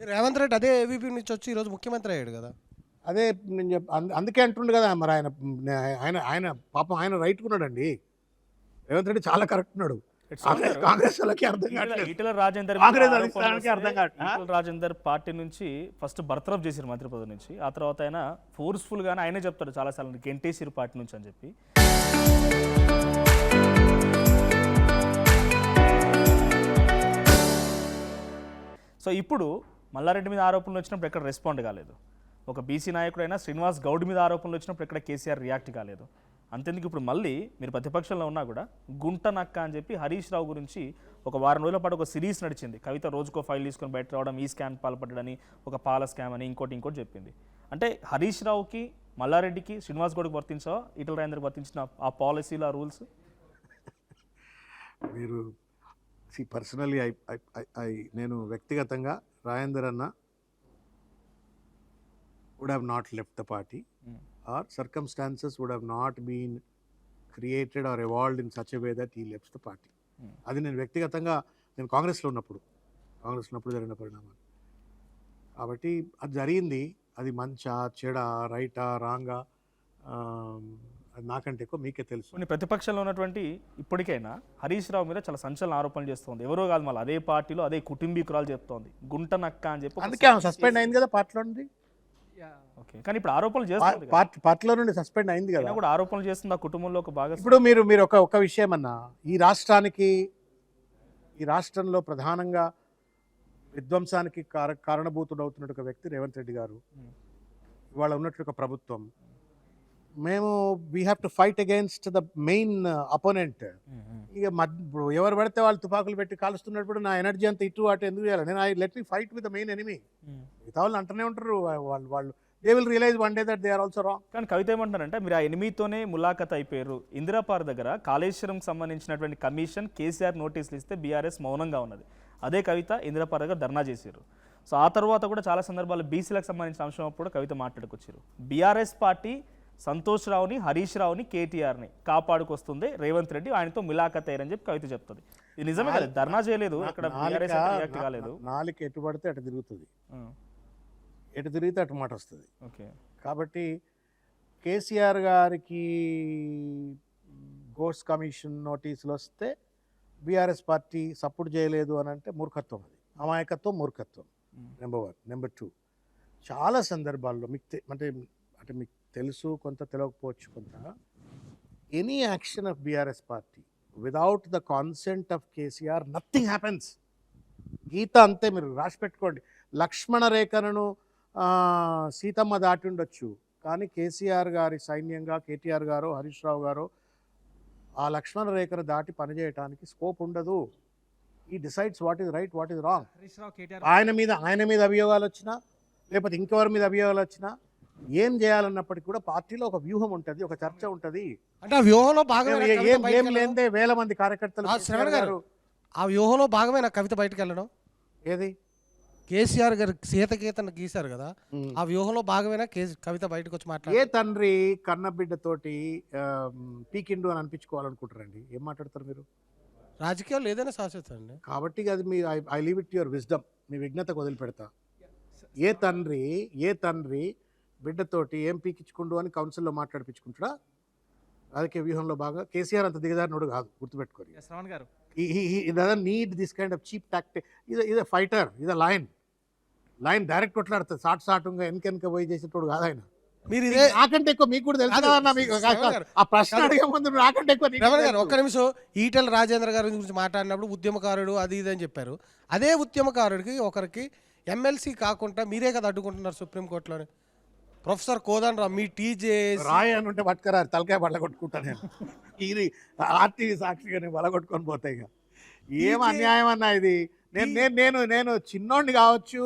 రేవంత్ రెడ్డి అదే ఏవీపీ నుంచి వచ్చి ఈరోజు ముఖ్యమంత్రి అయ్యాడు కదా. అదే నేను అందుకే అంటుండు కదా మరి ఆయన ఆయన పాపం ఆయన రైట్ ఉన్నాడండి. రేవంత్ రెడ్డి చాలా కరెక్ట్ ఉన్నాడు. కాంగ్రెస్ వాళ్ళకి అర్థం కావట్లేదు. ఈటెల రాజేందర్ కాంగ్రెస్ అధిష్టానానికి అర్థం కావట్లేదు. ఈటెల రాజేందర్ పార్టీ నుంచి ఫస్ట్ బర్తరఫ్ చేశారు మంత్రి పదవి నుంచి. ఆ తర్వాత ఆయన ఫోర్స్ఫుల్ గానే ఆయనే చెప్తాడు చాలాసార్లు గెంటేసిరు పార్టీ నుంచి అని చెప్పి. సో ఇప్పుడు మల్లారెడ్డి మీద ఆరోపణలు వచ్చినప్పుడు ఎక్కడ రెస్పాండ్ కాలేదు. ఒక బీసీ నాయకుడైనా శ్రీనివాస్ గౌడ్ మీద ఆరోపణలు వచ్చినప్పుడు ఎక్కడ కేసీఆర్ రియాక్ట్ కాలేదు. అంతెందుకు ఇప్పుడు మళ్ళీ మీరు ప్రతిపక్షంలో ఉన్నా కూడా గుంట నక్క అని చెప్పి హరీష్ రావు గురించి ఒక వారం రోజుల పాటు ఒక సిరీస్ నడిచింది. కవిత రోజుకో ఫైల్ తీసుకొని బయట రావడం, ఈ స్కామ్ పాల్పడ్డని, ఒక పాల స్కామ్ అని ఇంకోటి చెప్పింది. అంటే హరీష్ రావుకి, మల్లారెడ్డికి, శ్రీనివాస్ గౌడ్కి వర్తించావా ఈటెల రాజేందర్కి వర్తించిన ఆ పాలసీలు, ఆ రూల్స్? మీరు పర్సనలీ నేను వ్యక్తిగతంగా రాజేందర్ అన్న would have not left the party or circumstances would have not been created or evolved in such a way that he left the party. అది నేను వ్యక్తిగతంగా నేను కాంగ్రెస్లో ఉన్నప్పుడు జరిగిన పరిణామాలు కాబట్టి అది జరిగింది. అది మంచా, చెడా, రైటా, రాంగా, అది నాకంటే ఎక్కువ మీకే తెలుసు. కొన్ని ప్రతిపక్షంలో ఉన్నటువంటి ఇప్పటికైనా హరీష్ రావు మీద చాలా సంచలన ఆరోపణలు చేస్తోంది. ఎవరో కాదు, మళ్ళీ అదే పార్టీలో అదే కుటుంబీకురాలు చెప్తోంది గుంట నక్క అని చెప్పి. అందుకే సస్పెండ్ అయింది కదా పార్టీలో నుండి. ఓకే, కానీ ఇప్పుడు ఆరోపణలు చేస్తుంది, పార్టీలో నుండి సస్పెండ్ అయింది కదా. కూడా ఆరోపణలు చేస్తుంది ఆ కుటుంబంలో ఒక భాగం. ఇప్పుడు మీరు ఒక విషయం అన్నా, ఈ రాష్ట్రంలో ప్రధానంగా విధ్వంసానికి కారణభూతుడవుతున్న ఒక వ్యక్తి రేవంత్ రెడ్డి గారు. ఇవాళ ఉన్నట్లు ఒక ప్రభుత్వం. మేము we have to fight against the main opponent. ఇక ఎవరు పడితే వాళ్ళు తుపాకులు పెట్టి కాలుస్తున్నప్పుడు నా ఎనర్జీ అంతా ఇటు అటు ఎందుకు చేయాలి? నేను let me fight with the main enemy. మిగతా వాళ్ళు అంటూనే ఉంటారు, వాళ్ళు they will realize one day that they are also wrong. కానీ కవిత ఏమంటారంటే, మీరు ఆ ఎనిమితోనే ములాఖత్ అయిపోయారు. ఇందిరాపార్ దగ్గర కాళేశ్వరం సంబంధించినటువంటి కమిషన్ కేసీఆర్ నోటీసులు ఇస్తే బీఆర్ఎస్ మౌనంగా ఉన్నది. అదే కవిత ఇందిరాపార్ దగ్గర ధర్నా చేశారు. సో ఆ తర్వాత కూడా చాలా సందర్భాల్లో బీసీలకు సంబంధించిన అంశం అప్పుడు కవిత మాట్లాడుకొచ్చారు. బీఆర్ఎస్ పార్టీ సంతోష్ రావుని, హరీష్ రావుని, కేటీఆర్ని కాపాడుకొస్తుంది, రేవంత్ రెడ్డి ఆయనతో ములాఖత్ అయ్యారని చెప్పి కవిత చెప్తుంది. ఇది నిజమే కదా, ధర్నా చేయలేదు అక్కడ, బీఆర్ఎస్ రియాక్ట్ కాలేదు. నాలుగు ఎటు పడితే అటు తిరుగుతుంది, ఎటు తిరిగితే అటు మాట వస్తుంది. ఓకే, కాబట్టి కేసీఆర్ గారికి గోడ్స్ కమిషన్ నోటీసులు వస్తే బీఆర్ఎస్ పార్టీ సపోర్ట్ చేయలేదు అని అంటే మూర్ఖత్వం. అది అమాయకత్వం, మూర్ఖత్వం. నెంబర్ 1. నెంబర్ 2, చాలా సందర్భాల్లో అంటే మీకు తెలుసు, కొంత తెలియకపోవచ్చు కొంత, any action of BRS party without the consent of KCR nothing happens. గీత అంతే, మీరు రాసి పెట్టుకోండి. లక్ష్మణ రేఖను సీతమ్మ దాటి ఉండొచ్చు, కానీ కేసీఆర్ గారి సైన్యంగా కేటీఆర్ గారు, హరీష్ రావు గారు ఆ లక్ష్మణ రేఖను దాటి పనిచేయడానికి స్కోప్ ఉండదు. ఈ decides what is right, what is wrong. ఆయన మీద అభియోగాలు వచ్చినా, లేకపోతే ఇంకెవరి మీద అభియోగాలు వచ్చినా, ఏం చేయాలన్నప్పటికీ కూడా పార్టీలో ఒక వ్యూహం ఉంటుంది, ఒక చర్చ ఉంటుంది. అంటే ఆ వ్యూహంలో భాగమే ఏం లేదే వేల మంది కార్యకర్తలు. శ్రవణ్ గారు, ఆ వ్యూహంలో భాగమే నా కవిత బయటకు వెళ్ళడం. ఏది కేసీఆర్ గారు సీతగీతను గీశారు కదా, ఆ వ్యూహంలో భాగమైన కవిత బయటకు వచ్చి మాట్లాడారు. ఏ తండ్రి కన్నబిడ్డతోటి పీకిండు అని అనిపించుకోవాలనుకుంటారండి? ఏం మాట్లాడతారు మీరు? రాజకీయాలు ఏదైనా శాశ్వతం అండి. కాబట్టి అది మీ I leave it your wisdom, మీ విజ్ఞతకు వదిలిపెడతా. ఏ తండ్రి బిడ్డతోటి ఏం పీకించుకుండు అని కౌన్సిల్లో మాట్లాడిపించుకుంటాడా? రాజకీయ వ్యూహంలో బాగా కేసీఆర్ అంత దిగజారినోడు కాదు, గుర్తుపెట్టుకోరు. శ్రవణ్ గారు, he doesn't need this kind of cheap tactic. He's a fighter, he's a line direct కొట్లాడుతుంది, సాటుగా వెనక పోయి చేసేటోడు కాదు ఆయన. మీరు ఇదే నాకంటే ఎక్కువ మీకు కూడా తెలుసు కదా. మీకు ఆ ప్రశ్న అడిగే ముందు నాకంటే ఎక్కువ. ఒక్క నిమిషం, ఈటెల రాజేంద్ర గారి గురించి మాట్లాడినప్పుడు ఉద్యమకారుడు అది ఇది అని చెప్పారు. అదే ఉద్యమకారుడికి ఒకరికి ఎమ్మెల్సీ కాకుండా మీరే కదా అడ్డుకుంటున్నారు సుప్రీంకోర్టులోని. ప్రొఫెసర్ కోదండరామ్ మీ రాయ్ అని ఉంటే పట్టుకరారు, తలకాయ బళ్ళగొట్టుకుంటా నేను. ఇది ఆర్టీవీ సాక్షిగా నేను బలగొట్టుకొని పోతాయి. ఇక ఏం అన్యాయం అన్నా ఇది. నేను చిన్నోడిని కావచ్చు,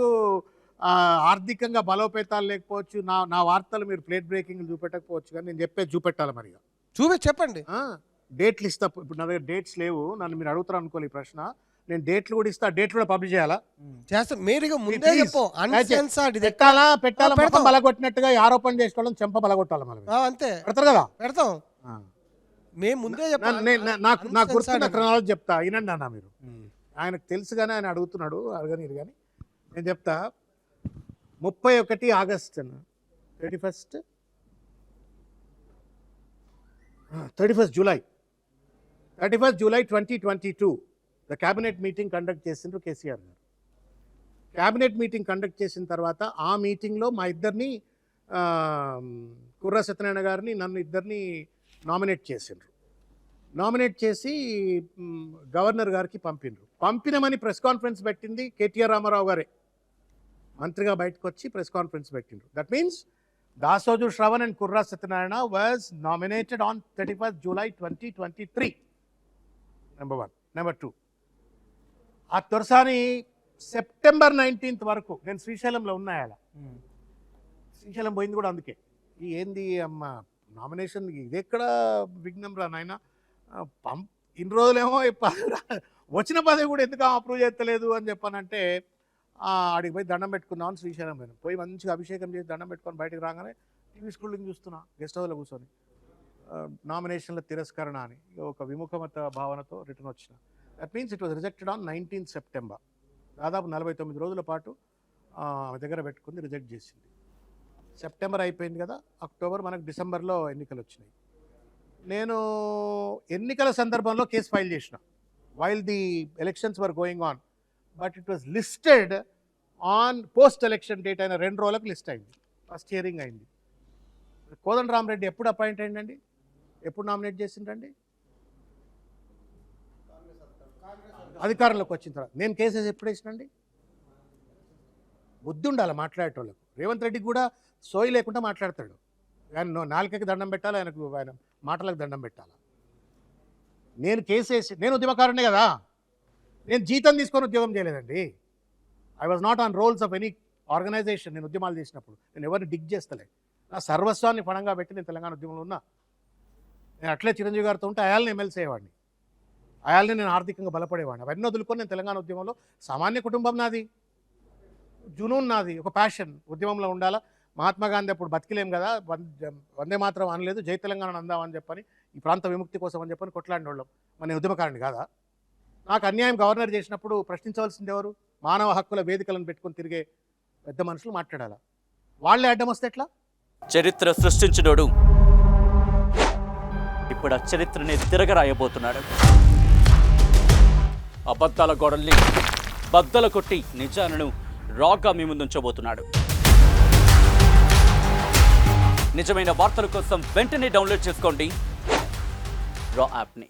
ఆర్థికంగా బలోపేతాలు లేకపోవచ్చు, నా వార్తలు మీరు ప్లేట్ బ్రేకింగ్ చూపెట్టకపోవచ్చు, కానీ నేను చెప్పేది చూపెట్టాలి. మరి చెప్పండి. డేట్లు ఇస్తా. ఇప్పుడు నా దగ్గర డేట్స్ లేవు, నన్ను మీరు అడుగుతారు అనుకోవాలి ఈ ప్రశ్న. నేను డేట్లు కూడా ఇస్తా, డేట్లు కూడా పబ్లిష్ చేయాలా? పెట్టాలా? బలగొట్టినట్టుగా ఆరోపణ చేసుకోవడం, చెంప బలగొట్టాలి. మనం అంతే పెడతారు కదా, పెడతాం. మేము ముందే నాకు గుర్తున్న క్రమాలజీ చెప్తా, వినండి అన్న. మీరు ఆయనకు తెలుసు కానీ ఆయన అడుగుతున్నాడు, అడగని కానీ నేను చెప్తా. 31 August 31st July 2022 the cabinet meeting conduct చేసిండ్రు కేసీఆర్ గారు. క్యాబినెట్ మీటింగ్ కండక్ట్ చేసిన తర్వాత ఆ మీటింగ్లో మా ఇద్దరిని కుర్రా సత్యనారాయణ గారిని నన్ను ఇద్దరిని నామినేట్ చేసిండ్రు. నామినేట్ చేసి గవర్నర్ గారికి పంపినమని ప్రెస్ కాన్ఫరెన్స్ పెట్టింది కేటీఆర్ రామారావు గారే. మంత్రిగా బయటకు వచ్చి ప్రెస్ కాన్ఫరెన్స్ పెట్టిండ్రు. That means Dasoju Shravan and Kurra Satyanarayana was nominated on 31st July 2023. Number 1. Number 2, ఆ తొరసాని September 19th వరకు నేను శ్రీశైలంలో ఉన్నాయాల. శ్రీశైలం పోయింది కూడా అందుకే. ఈ ఏంది అమ్మ నామినేషన్ ఇది ఎక్కడ విఘ్నం రా నాయన, ఇన్ని రోజులేమో వచ్చిన పదవి కూడా ఎందుకు అప్రూవ్ చేస్తలేదు అని చెప్పానంటే ఆడికి పోయి దండం పెట్టుకుందామని శ్రీశైలం పోయి మంచిగా అభిషేకం చేసి దండం పెట్టుకొని బయటకు రాగానే టీవీ స్కూలింగ్ చూస్తున్నా గెస్ట్ హౌస్లో కూర్చొని నామినేషన్ల తిరస్కరణ అని ఒక విముఖమత భావనతో రిటర్న్ వచ్చిన. That means it was rejected on 19th September. దాదాపు 49 రోజుల పాటు ఆమె దగ్గర పెట్టుకుంది, రిజెక్ట్ చేసింది. సెప్టెంబర్ అయిపోయింది కదా, అక్టోబర్, మనకు డిసెంబర్లో ఎన్నికలు వచ్చినాయి. నేను ఎన్నికల సందర్భంలో కేసు ఫైల్ చేసిన while the elections were going on, but it was listed on post election date అయిన 2 రోజులకు లిస్ట్ అయింది. ఫస్ట్ హియరింగ్ అయింది. కోదండరామరెడ్డి ఎప్పుడు అపాయింట్ అయిందండి, ఎప్పుడు నామినేట్ చేసిండ్రండి? అధికారంలోకి వచ్చిన తర్వాత. నేను కేసెస్ ఎప్పుడు వేసినండి? బుద్ధి ఉండాలి మాట్లాడేటోళ్ళకు. రేవంత్ రెడ్డికి కూడా సోయి లేకుండా మాట్లాడతాడు. ఆయన నాలుకకి దండం పెట్టాలి, ఆయన మాటలకు దండం పెట్టాలి. నేను కేసేసి, నేను ఉద్యమకారునే కదా, నేను జీతం తీసుకొని ఉద్యోగం చేయలేదండి. I was not on rolls of any organization. నేను ఉద్యమాలు చేసినప్పుడు నేను ఎవరిని డిగ్ చేస్తలే. నా సర్వస్వాన్ని పణంగా పెట్టి నేను తెలంగాణ ఉద్యమంలో ఉన్నా. నేను అట్లే చిరంజీవి గారితో ఉంటే అయాల్ని ఎమ్మెల్సీ అయ్యేవాడిని, అయాల్ని నేను ఆర్థికంగా బలపడేవాడిని. అవన్నీ వదులుకొని నేను తెలంగాణ ఉద్యమంలో, సామాన్య కుటుంబం నాది, జునూన్ నాది, ఒక ప్యాషన్ ఉద్యమంలో ఉండాలా. మహాత్మా గాంధీ అప్పుడు బతికిలేం కదా, వందే మాత్రం అనలేదు, జై తెలంగాణ అందామని చెప్పని, ఈ ప్రాంత విముక్తి కోసం అని చెప్పని కొట్లాడిన వాళ్ళం. మన నేను ఉద్యమకారుని కాదా? నాకు అన్యాయం గవర్నర్ చేసినప్పుడు ప్రశ్నించవలసింది ఎవరు? మానవ హక్కుల వేదికలను పెట్టుకొని తిరిగే పెద్ద మనుషులు మాట్లాడాలా. వాళ్ళే అడ్డం వస్తే ఎట్లా? చరిత్ర సృష్టించినోడు ఇప్పుడు ఆ చరిత్రని తిరగరాయబోతున్నాడు. అబద్ధాల గోడల్ని బద్దలు కొట్టి నిజాలను రాగా మీ ముందుంచబోతున్నాడు. నిజమైన వార్తల కోసం వెంటనే డౌన్లోడ్ చేసుకోండి రా యాప్ని.